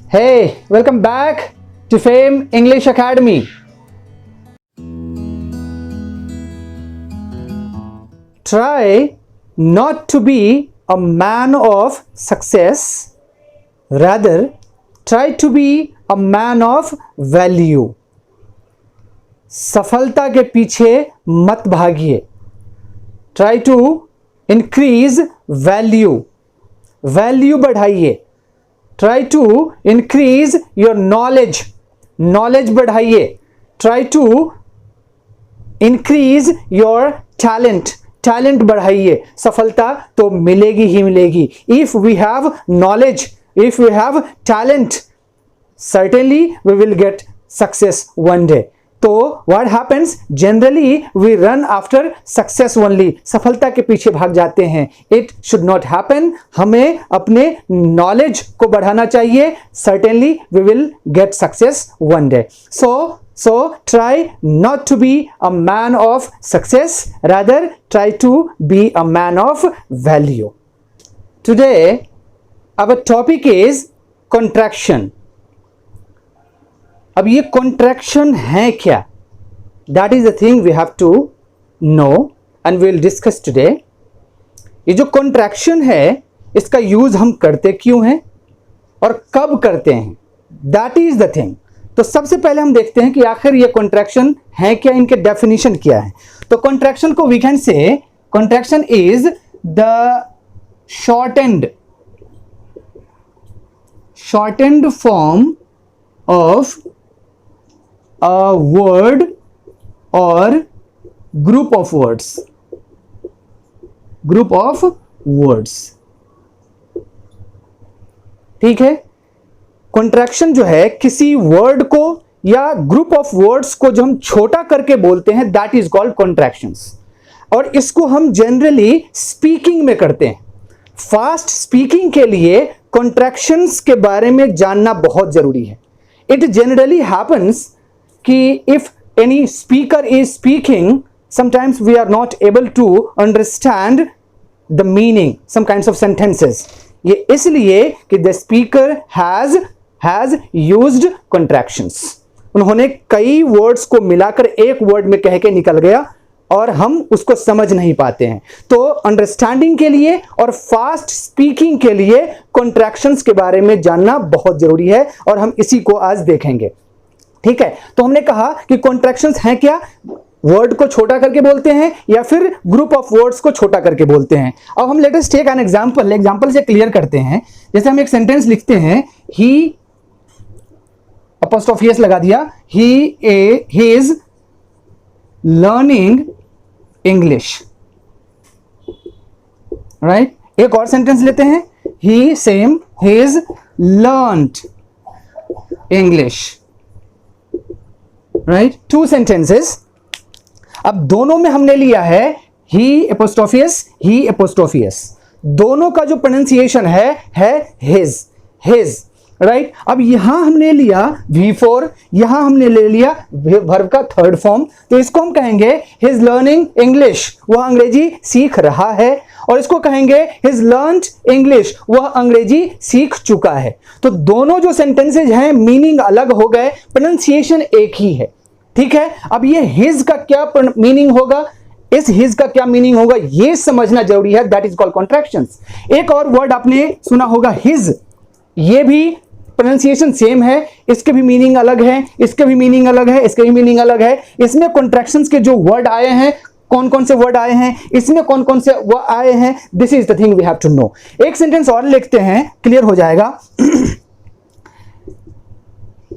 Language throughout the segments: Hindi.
Hey, welcome back to Fame English Academy. Try not to be a man of success, rather, try to be a man of value. सफलता के पीछे मत भागिए. Try to increase value. Value बढ़ाइए. Try to increase your knowledge. Knowledge बढ़ाइए. Try to increase your talent. Talent बढ़ाइए. सफलता तो मिलेगी ही मिलेगी. If we have knowledge, if we have talent, certainly we will get success one day. तो what happens? Generally we run after success only. सफलता के पीछे भाग जाते हैं. It should not happen. हमें अपने knowledge को बढ़ाना चाहिए. Certainly we will get success one day. So try not to be a man of success. Rather try to be a man of value. Today our topic is contraction. अब ये कॉन्ट्रैक्शन है क्या? That is the thing we have to know and we will discuss today. ये जो कॉन्ट्रैक्शन है इसका यूज हम करते क्यों हैं और कब करते हैं, दैट इज द थिंग. तो सबसे पहले हम देखते हैं कि आखिर ये कॉन्ट्रैक्शन है क्या, इनके डेफिनेशन क्या है. तो कॉन्ट्रैक्शन को we can say contraction is the shortened form of a word or group of words. ठीक है. कॉन्ट्रैक्शन जो है किसी वर्ड को या ग्रुप ऑफ वर्ड्स को जो हम छोटा करके बोलते हैं, दैट इज कॉल्ड कॉन्ट्रैक्शंस. और इसको हम जनरली स्पीकिंग में करते हैं. फास्ट स्पीकिंग के लिए कॉन्ट्रैक्शंस के बारे में जानना बहुत जरूरी है. इट जनरली हैपन्स कि if any speaker is speaking, sometimes we are not able to understand the meaning, some kinds of sentences. ये इसलिए कि the speaker has used contractions. उन्होंने कई words को मिलाकर एक word में कह के निकल गया और हम उसको समझ नहीं पाते हैं. तो अंडरस्टैंडिंग के लिए और फास्ट स्पीकिंग के लिए कॉन्ट्रैक्शंस के बारे में जानना बहुत जरूरी है और हम इसी को आज देखेंगे. ठीक है. तो हमने कहा कि कॉन्ट्रैक्शंस हैं क्या, वर्ड को छोटा करके बोलते हैं या फिर ग्रुप ऑफ वर्ड्स को छोटा करके बोलते हैं. अब हम let us take an example से क्लियर करते हैं. जैसे हम एक सेंटेंस लिखते हैं, ही अपॉस्ट्रोफी एस लगा दिया, he is learning English, right. एक और सेंटेंस लेते हैं, he is learned English, right. 2 sentences. अब दोनों में हमने लिया है ही एपोस्ट्रोफियस. दोनों का जो प्रोनाउंसिएशन है हिज, राइट. अब यहां हमने लिया V4, यहां हमने ले लिया वर्ब का थर्ड फॉर्म. तो इसको हम कहेंगे हिज लर्निंग इंग्लिश, वह अंग्रेजी सीख रहा है. और इसको कहेंगे हिज लर्न्ड इंग्लिश, वह अंग्रेजी सीख चुका है. तो दोनों जो सेंटेंसेज हैं मीनिंग अलग हो गए, प्रोनाउंसिएशन एक ही है. ठीक है. अब ये हिज का क्या मीनिंग होगा, इस हिज का क्या मीनिंग होगा, ये समझना जरूरी है. That is called contractions. एक और वर्ड आपने सुना होगा हिज, ये भी प्रोनाउंसिएशन सेम है, इसके भी मीनिंग अलग है, इसके भी मीनिंग अलग है, इसके भी मीनिंग अलग है. इसमें कॉन्ट्रैक्शंस के जो वर्ड आए हैं, कौन कौन से वर्ड आए हैं, इसमें कौन कौन से वर्ड आए हैं, this is the thing we have to know. एक सेंटेंस और लिखते हैं, क्लियर हो जाएगा.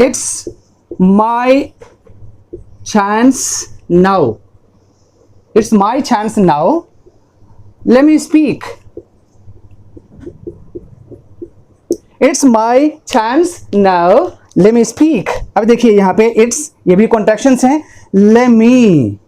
It's my chance now, it's my chance now, let me speak. It's my chance now, let me speak. अब देखिए यहां पे इट्स, ये भी कॉन्ट्रैक्शंस हैं, लेट मी,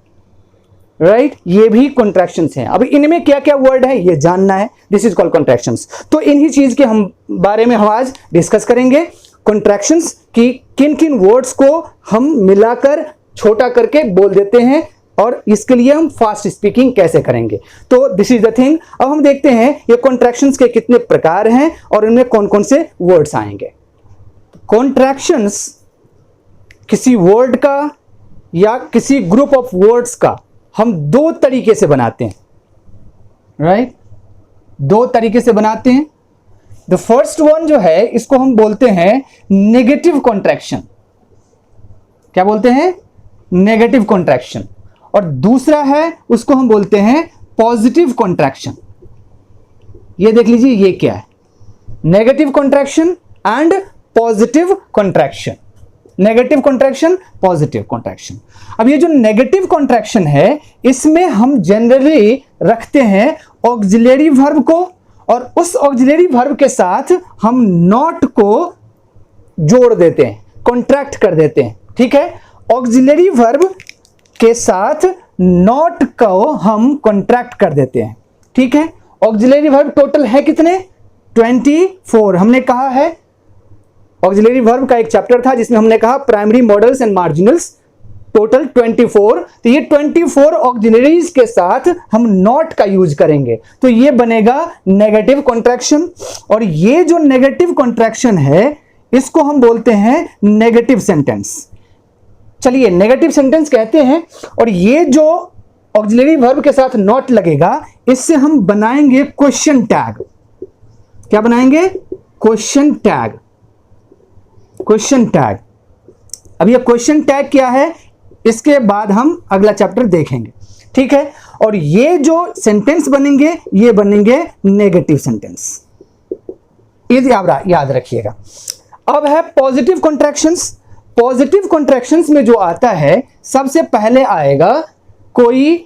राइट, ये भी कॉन्ट्रैक्शंस हैं. अब इनमें क्या क्या वर्ड है ये जानना है. This is called contractions. तो इन्हीं चीज के हम बारे में हम आज डिस्कस करेंगे. कॉन्ट्रैक्शंस की किन किन वर्ड्स को हम मिलाकर छोटा करके बोल देते हैं और इसके लिए हम फास्ट स्पीकिंग कैसे करेंगे. तो दिस इज द थिंग. अब हम देखते हैं ये कॉन्ट्रैक्शंस के कितने प्रकार हैं और इनमें कौन कौन से वर्ड्स आएंगे. कॉन्ट्रैक्शंस किसी वर्ड का या किसी ग्रुप ऑफ वर्ड्स का हम दो तरीके से बनाते हैं, राइट? दो तरीके से बनाते हैं। द फर्स्ट वन जो है इसको हम बोलते हैं नेगेटिव कॉन्ट्रैक्शन। क्या बोलते हैं? Negative contraction. और दूसरा है उसको हम बोलते हैं पॉजिटिव कॉन्ट्रैक्शन। ये देख लीजिए ये क्या है, negative contraction and positive contraction. Negative contraction, positive contraction. अब ये जो नेगेटिव कॉन्ट्रैक्शन है इसमें हम जनरली रखते हैं ऑक्सिलरी वर्ब को, और उस ऑक्सिलरी वर्ब के साथ हम नॉट को जोड़ देते हैं, कॉन्ट्रैक्ट कर देते हैं। ठीक है, ऑक्सिलरी वर्ब के साथ नॉट को हम कॉन्ट्रैक्ट कर देते हैं। ठीक है, ऑक्सिलरी वर्ब टोटल है कितने? 24। हमने कहा है ऑक्सिलरी वर्ब का एक चैप्टर था जिसमें हमने कहा प्राइमरी मॉडल्स एंड मार्जिनल्स, टोटल 24। तो ये 24 ऑक्सिलरीज के साथ हम नॉट का यूज करेंगे, तो ये बनेगा नेगेटिव कॉन्ट्रैक्शन। और ये जो नेगेटिव कॉन्ट्रैक्शन है इसको हम बोलते हैं नेगेटिव सेंटेंस। चलिए नेगेटिव सेंटेंस कहते हैं। और ये जो ऑक्सिलरी वर्ब के साथ नॉट लगेगा इससे हम बनाएंगे क्वेश्चन टैग। क्या बनाएंगे? Question tag. Question tag. अब ये क्वेश्चन टैग क्या है इसके बाद हम अगला चैप्टर देखेंगे। ठीक है, और ये जो सेंटेंस बनेंगे ये बनेंगे नेगेटिव सेंटेंस। याद रखिएगा। अब है पॉजिटिव कॉन्ट्रैक्शंस। पॉजिटिव कॉन्ट्रैक्शंस में जो आता है सबसे पहले आएगा कोई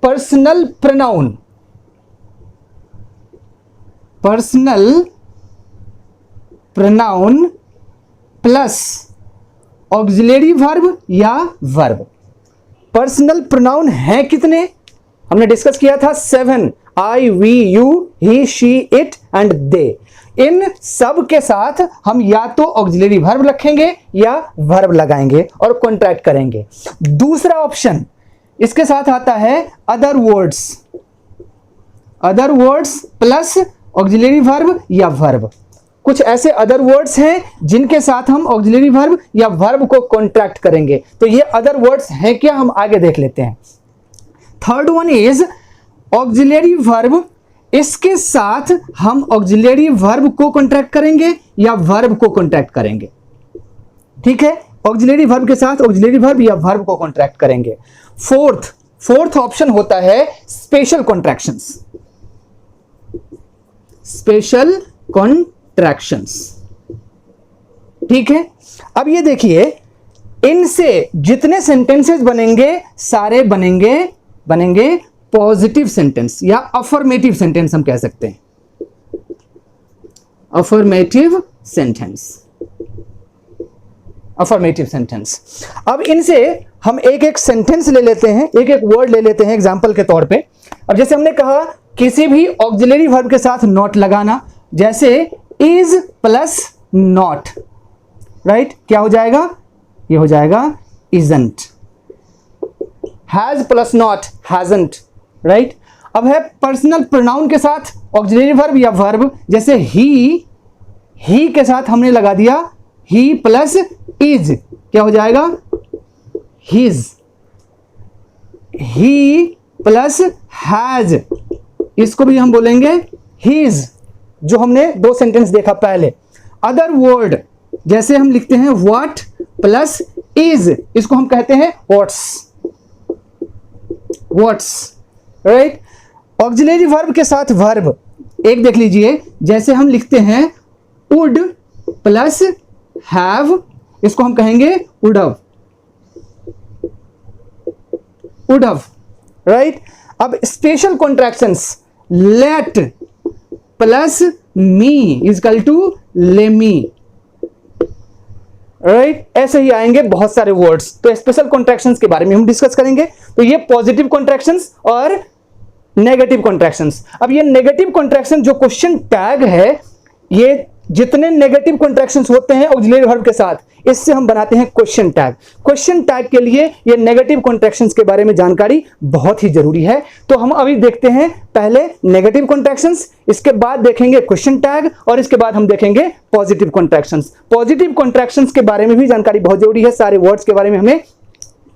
personal pronoun. Personal pronoun plus auxiliary verb या वर्ब। पर्सनल प्रोनाउन है कितने? हमने डिस्कस किया था 7, I, we, you, he, she, it and they. इन सब के साथ हम या तो ऑक्सिलरी वर्ब रखेंगे या वर्ब लगाएंगे और कॉन्ट्रैक्ट करेंगे। दूसरा ऑप्शन इसके साथ आता है other words. Other words plus auxiliary verb या वर्ब। कुछ ऐसे अदर वर्ड्स हैं जिनके साथ हम ऑक्सिलरी वर्ब या वर्ब को कॉन्ट्रैक्ट करेंगे, तो ये अदर वर्ड्स हैं क्या, हम आगे देख लेते हैं। Third one is auxiliary verb. इसके साथ हम ऑक्सिलरी वर्ब को कॉन्ट्रैक्ट करेंगे या वर्ब को कॉन्ट्रैक्ट करेंगे। ठीक है, ऑक्सिलरी वर्ब के साथ ऑक्सिलरी वर्ब या वर्ब को कॉन्ट्रैक्ट करेंगे। फोर्थ ऑप्शन होता है स्पेशल कॉन्ट्रैक्शंस। Special contractions. ठीक है, अब ये देखिए इनसे जितने सेंटेंसेस बनेंगे सारे बनेंगे पॉजिटिव सेंटेंस या अफर्मेटिव सेंटेंस हम कह सकते हैं। Affirmative sentence. Affirmative sentence. अब इनसे हम एक एक सेंटेंस ले लेते हैं, एक एक वर्ड ले लेते हैं एग्जांपल के तौर पे। अब जैसे हमने कहा किसी भी ऑक्सिलरी वर्ब के साथ नॉट लगाना, जैसे इज प्लस नॉट, राइट? क्या हो जाएगा? ये हो जाएगा isn't. Has plus not hasn't, right? अब है पर्सनल प्रोनाउन के साथ ऑक्सिलरी वर्ब या वर्ब, जैसे ही के साथ हमने लगा दिया ही प्लस इज, क्या हो जाएगा? हिज। ही प्लस हैज, इसको भी हम बोलेंगे हिज, जो हमने दो सेंटेंस देखा पहले। अदर वर्ड जैसे हम लिखते हैं व्हाट प्लस इज, इसको हम कहते हैं व्हाट्स, राइट? ऑक्सिलरी वर्ब के साथ वर्ब एक देख लीजिए, जैसे हम लिखते हैं वुड प्लस हैव, इसको हम कहेंगे वुड हैव, राइट? अब special contractions, let plus me is equal to let me, right? ऐसे ही आएंगे बहुत सारे वर्ड्स। तो स्पेशल कॉन्ट्रैक्शंस के बारे में हम डिस्कस करेंगे। तो ये पॉजिटिव कॉन्ट्रैक्शंस और नेगेटिव कॉन्ट्रैक्शंस। अब ये नेगेटिव कॉन्ट्रैक्शन जो क्वेश्चन टैग है, ये जितने नेगेटिव कॉन्ट्रैक्शंस होते हैं ऑक्सिलरी वर्ब के साथ, इससे हम बनाते हैं क्वेश्चन टैग। क्वेश्चन टैग के लिए ये नेगेटिव कॉन्ट्रैक्शंस के बारे में जानकारी बहुत ही जरूरी है। तो हम अभी देखते हैं पहले नेगेटिव कॉन्ट्रैक्शंस, इसके बाद देखेंगे क्वेश्चन टैग, और इसके बाद हम देखेंगे पॉजिटिव कॉन्ट्रैक्शंस। पॉजिटिव कॉन्ट्रैक्शंस के बारे में भी जानकारी बहुत जरूरी है। सारे वर्ड्स के बारे में हमें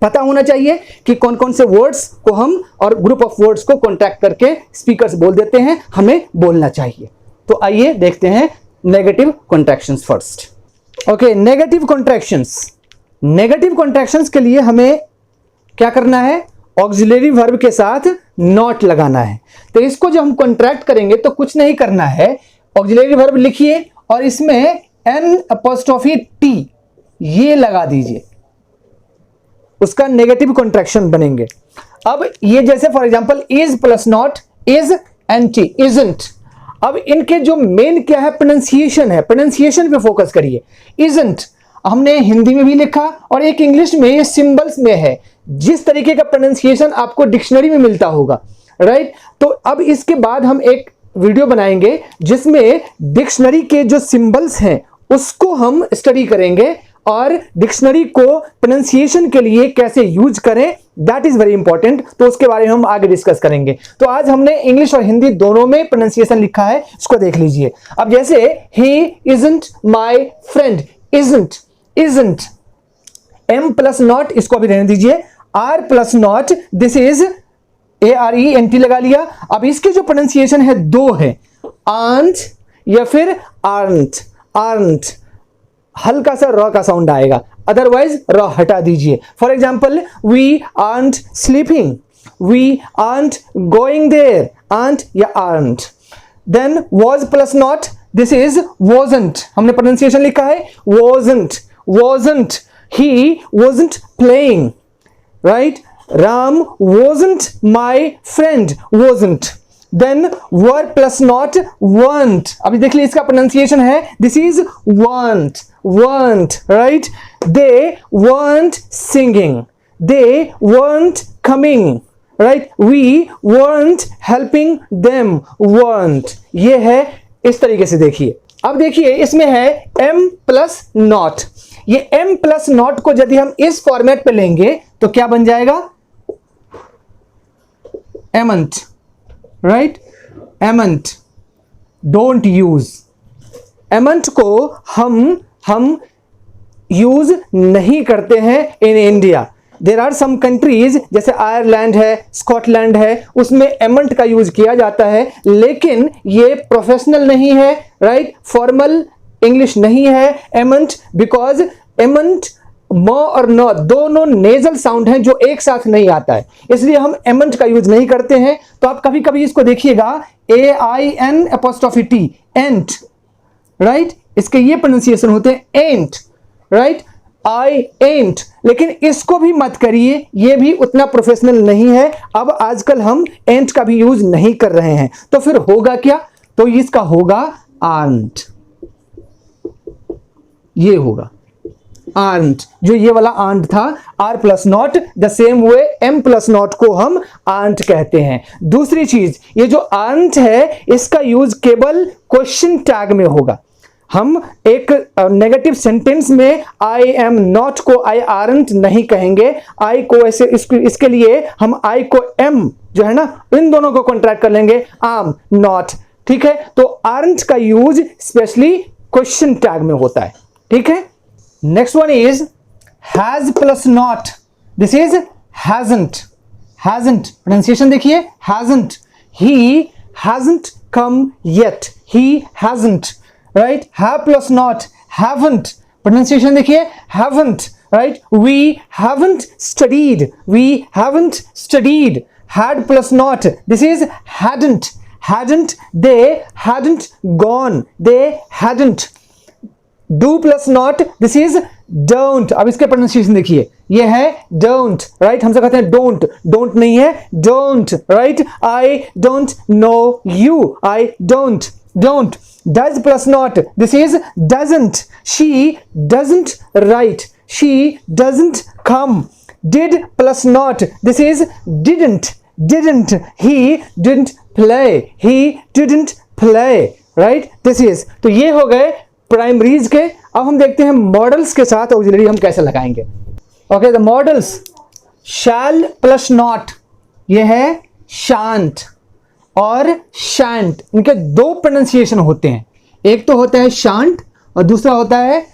पता होना चाहिए कि कौन कौन से वर्ड्स को हम और ग्रुप ऑफ वर्ड्स को कॉन्ट्रैक्ट करके स्पीकर्स बोल देते हैं, हमें बोलना चाहिए। तो आइए देखते हैं negative contractions first. Okay, negative contractions. Negative contractions के लिए हमें क्या करना है? ऑक्सिलरी वर्ब के साथ नॉट लगाना है। तो इसको जब हम कॉन्ट्रैक्ट करेंगे तो कुछ नहीं करना है, ऑक्सिलरी वर्ब लिखिए और इसमें N' ये लगा दीजिए, उसका नेगेटिव कॉन्ट्रैक्शन बनेंगे। अब ये जैसे for example is plus not, is anti, isn't. अब इनके जो मेन क्या है? प्रोनाउंसिएशन है, प्रोनाउंसिएशन पे फोकस करिए। इजंट हमने हिंदी में भी लिखा और एक इंग्लिश में, ये सिंबल्स में है। जिस तरीके का प्रोनाउंसिएशन आपको डिक्शनरी में मिलता होगा, राइट? तो अब इसके बाद हम एक वीडियो बनाएंगे जिसमें डिक्शनरी के जो सिंबल्स हैं उसको हम स्टडी करेंगे और डिक्शनरी को प्रोनाउंसिएशन के लिए कैसे यूज करें, दैट इज वेरी इंपॉर्टेंट। तो उसके बारे में हम आगे डिस्कस करेंगे। तो आज हमने इंग्लिश और हिंदी दोनों में प्रोनाउंसिएशन लिखा है, इसको देख लीजिए। अब जैसे he isn't my friend, isn't, isn't, am plus not, इसको अभी रहने दीजिए। Are plus not, this is ARENT लगा लिया। अब इसके जो प्रोनाउंसिएशन है दो है, आंट या फिर आर्नट। आर्नट हल्का सा र का साउंड आएगा, अदरवाइज र हटा दीजिए। For example, we aren't sleeping, we aren't going there, aren't या aren't. Then was plus not, this is wasn't, हमने प्रोनाउंसिएशन लिखा है wasn't, wasn't. He wasn't playing, right? Ram wasn't my friend, wasn't. Then were plus not, weren't. अभी देख लीजिए इसका प्रोनाउंसिएशन है, this is weren't, weren't, right? They weren't singing, they weren't coming, right? We weren't helping them, weren't. ये है, इस तरीके से देखिए। अब देखिए इसमें है m प्लस नॉट। ये m प्लस नॉट को यदि हम इस फॉर्मेट पे लेंगे तो क्या बन जाएगा? Amn't, right? Amn't, don't use. Amn't को हम यूज नहीं करते हैं in India. There are some countries जैसे आयरलैंड है, स्कॉटलैंड है, उसमें एमंट का यूज किया जाता है, लेकिन ये प्रोफेशनल नहीं है, राइट? फॉर्मल इंग्लिश नहीं है एमंट, बिकॉज एमंट म और न दोनों नेजल साउंड हैं जो एक साथ नहीं आता है, इसलिए हम एमंट का यूज नहीं करते हैं। तो आप कभी कभी इसको देखिएगा AIN', एंट, राइट? इसके ये प्रोनाउंसिएशन होते हैं एंट, राइट? आई एंट, लेकिन इसको भी मत करिए, ये भी उतना प्रोफेशनल नहीं है। अब आजकल हम एंट का भी यूज नहीं कर रहे हैं, तो फिर होगा क्या? तो इसका होगा आंट, ये होगा आंट। जो ये वाला आंट था, are plus not, the same way am plus not को हम आंट कहते हैं। दूसरी चीज, ये जो आंट है इसका यूज केवल क्वेश्चन टैग में होगा। हम एक नेगेटिव सेंटेंस में आई एम नॉट को आई आरंट नहीं कहेंगे। आई को ऐसे इसके लिए हम आई को एम जो है ना, इन दोनों को कॉन्ट्रैक्ट कर लेंगे, आम नॉट, ठीक है? तो आरंट का यूज स्पेशली क्वेश्चन टैग में होता है, ठीक है? Next one is has plus not, this is hasn't, hasn't. Pronunciation देखिए, hasn't. He hasn't come yet, he hasn't, right? Have plus not, haven't. Pronunciation देखिए, haven't, right? We haven't studied, we haven't studied. Had plus not, this is hadn't, hadn't, they hadn't gone, they hadn't. Do plus not, this is don't. अब इसके प्रोनाउंसिएशन देखिए, ये है don't, right? हमसे कहते हैं don't, don't नहीं है don't, right? I don't know you, I don't. Does plus not, this is doesn't. She doesn't write, she doesn't come. Did plus not, this is didn't. He didn't play, he didn't play, right, this is. तो ये हो गए प्राइमरीज के। अब हम देखते हैं मॉडल्स के साथ ऑक्सिलरी हम कैसे लगाएंगे। Okay, the models, shell plus not, ये है शांत और शांत। इनके दो प्रोनाउंसिएशन होते हैं, एक तो होता है शांत और दूसरा होता है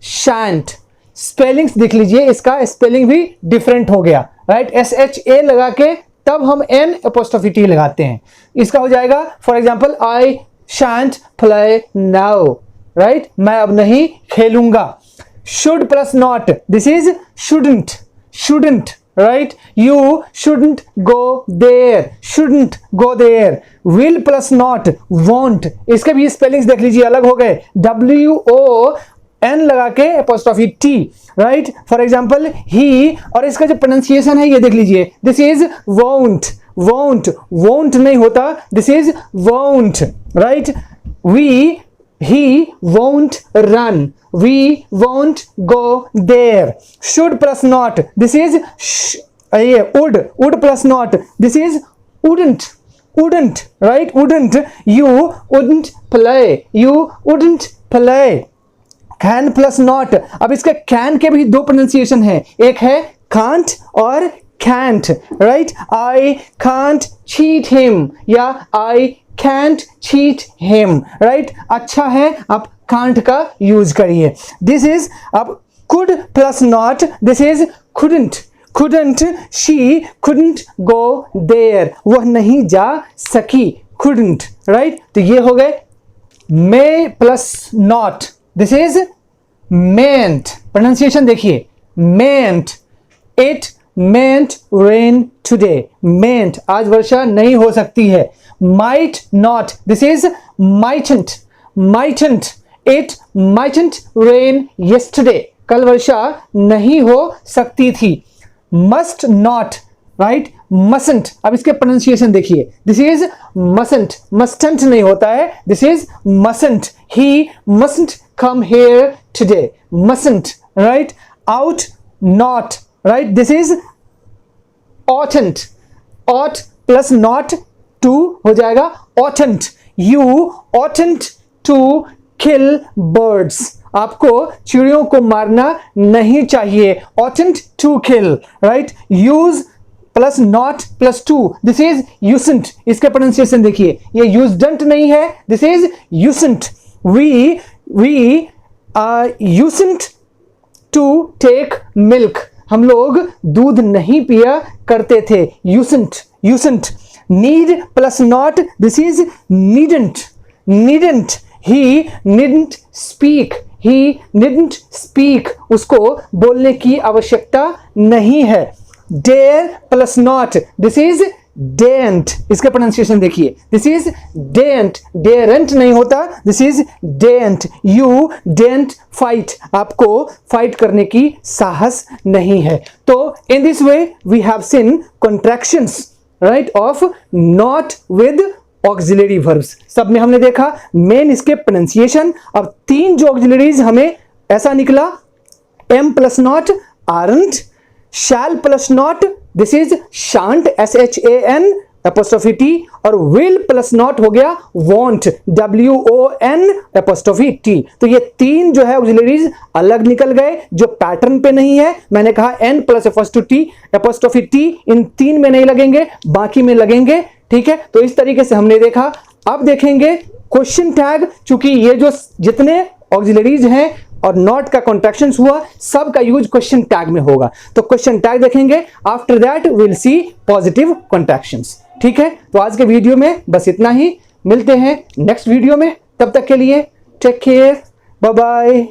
शांत। स्पेलिंग्स देख लीजिए, इसका स्पेलिंग भी डिफरेंट हो गया, राइट। SHA लगा के तब हम N' लगाते हैं। इसका हो जाएगा फॉर एग्जाम्पल आई शांत प्ले नाउ, राइट, मैं अब नहीं खेलूंगा। Should plus not, this is shouldn't, shouldn't, right, you shouldn't go there, shouldn't go there. Will plus not, won't, इसके भी स्पेलिंग्स देख लीजिए अलग हो गए, WON लगा के T, राइट। फॉर एग्जाम्पल ही, और इसका जो प्रोनाउंसिएशन है ये देख लीजिए, this is won't, won't, won't नहीं होता, this is won't, right. We, he won't run, we won't go there. Should plus not, this is would, would plus not, this is wouldn't, wouldn't, right, wouldn't, you wouldn't play, you wouldn't play. Can plus not, अब इसके can के भी दो प्रोनाउंसिएशन है, एक है can't और can't, right. I can't cheat him या I can't cheat him, right. अच्छा है, आप can't का यूज करिए। This is अब could plus not, this is couldn't, couldn't, she couldn't go there, वह नहीं जा सकी, couldn't, right. तो ये हो गए may plus not, this is meant, pronunciation देखिए, meant, it meant rain today, meant आज वर्षा नहीं हो सकती है। might not, this is mightn't, mightn't, it mightn't rain yesterday, कल वर्षा नहीं हो सकती थी। must not, right, mustn't, अब इसके प्रोनाउंसिएशन देखिए, this is mustn't, mustn't नहीं होता है, this is mustn't, he mustn't come here today, mustn't, right. out not, right, this is oughtn't, ought plus not to हो जाएगा oughtn't, you oughtn't to kill birds, आपको चिड़ियों को मारना नहीं चाहिए, oughtn't to kill, right. use plus not plus to, this is usen't, इसके प्रोनाउंसिएशन देखिए, ये usedn't नहीं है, this is usen't. we usen't to take milk, हम लोग दूध नहीं पिया करते थे, usen't, usen't. need plus not, this is needn't, needn't, he needn't speak, he needn't speak, उसको बोलने की आवश्यकता नहीं है। dare plus not, this is daren't, इसका प्रोनाउंसिएशन देखिए, this is daren't, daren't नहीं होता, this is daren't. you daren't fight, आपको फाइट करने की साहस नहीं है। तो in this way we have seen contractions, right, of not with auxiliary verbs। सब में हमने देखा मेन इसके प्रोनाउंसिएशन। अब तीन जो ऑक्सिलरीज हमें ऐसा निकला, am plus not aren't, shall plus not, this is shan't, SHAN apostrophe T, और will plus not हो गया won't, WON'। तो ये तीन जो है ऑक्सिलरीज अलग निकल गए, जो पैटर्न पे नहीं है। मैंने कहा N plus apostrophe T इन तीन में नहीं लगेंगे, बाकी में लगेंगे, ठीक है। तो इस तरीके से हमने देखा। अब देखेंगे क्वेश्चन टैग, चूंकि ये जो जितने ऑक्सिलरीज हैं और नॉट का कॉन्ट्रैक्शंस हुआ, सब का यूज क्वेश्चन टैग में होगा। तो क्वेश्चन टैग देखेंगे, after that will see positive contractions, ठीक है। तो आज के वीडियो में बस इतना ही, मिलते हैं नेक्स्ट वीडियो में, तब तक के लिए टेक केयर, बाय बाय।